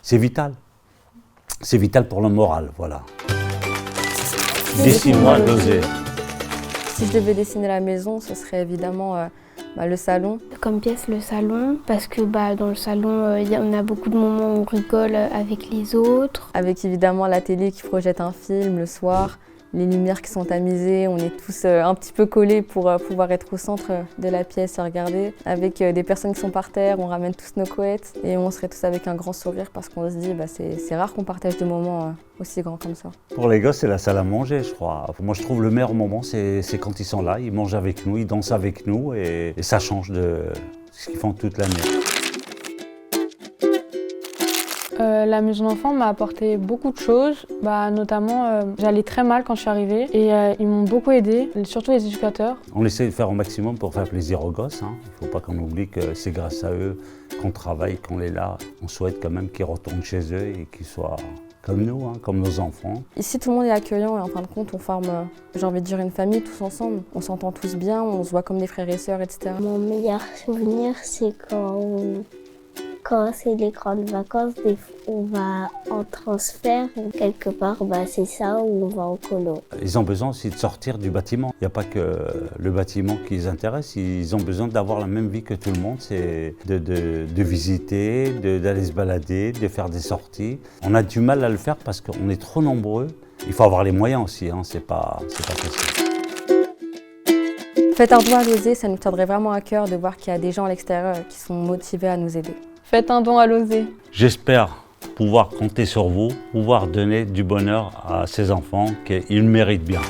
c'est vital. C'est vital pour le moral, voilà. Dessine-moi l'osé. Si je devais dessiner la maison, ce serait évidemment le salon. Comme pièce, le salon, parce que dans le salon, on a beaucoup de moments où on rigole avec les autres. Avec évidemment la télé qui projette un film le soir, les lumières qui sont tamisées, on est tous un petit peu collés pour pouvoir être au centre de la pièce et regarder. Avec des personnes qui sont par terre, on ramène tous nos couettes et on serait tous avec un grand sourire parce qu'on se dit c'est rare qu'on partage des moments aussi grands comme ça. Pour les gosses, c'est la salle à manger, je crois. Moi, je trouve le meilleur moment, c'est quand ils sont là, ils mangent avec nous, ils dansent avec nous et ça change de ce qu'ils font toute l'année. La maison d'enfants m'a apporté beaucoup de choses, notamment j'allais très mal quand je suis arrivée et ils m'ont beaucoup aidée, surtout les éducateurs. On essaie de faire au maximum pour faire plaisir aux gosses. Il ne faut pas qu'on oublie que c'est grâce à eux qu'on travaille, qu'on est là. On souhaite quand même qu'ils retournent chez eux et qu'ils soient comme nous, comme nos enfants. Ici, tout le monde est accueillant et en fin de compte, on forme, j'ai envie de dire, une famille tous ensemble. On s'entend tous bien, on se voit comme des frères et sœurs, etc. Mon meilleur souvenir, c'est quand c'est les grandes vacances, on va en transfert, quelque part, c'est ça, où on va en colo. Ils ont besoin aussi de sortir du bâtiment. Il n'y a pas que le bâtiment qui les intéresse, ils ont besoin d'avoir la même vie que tout le monde, c'est de visiter, d'aller se balader, de faire des sorties. On a du mal à le faire parce qu'on est trop nombreux. Il faut avoir les moyens aussi, c'est pas facile. Faites un don à l'osé, ça nous tiendrait vraiment à cœur de voir qu'il y a des gens à l'extérieur qui sont motivés à nous aider. Faites un don à l'osé. J'espère pouvoir compter sur vous, pouvoir donner du bonheur à ces enfants qu'ils méritent bien.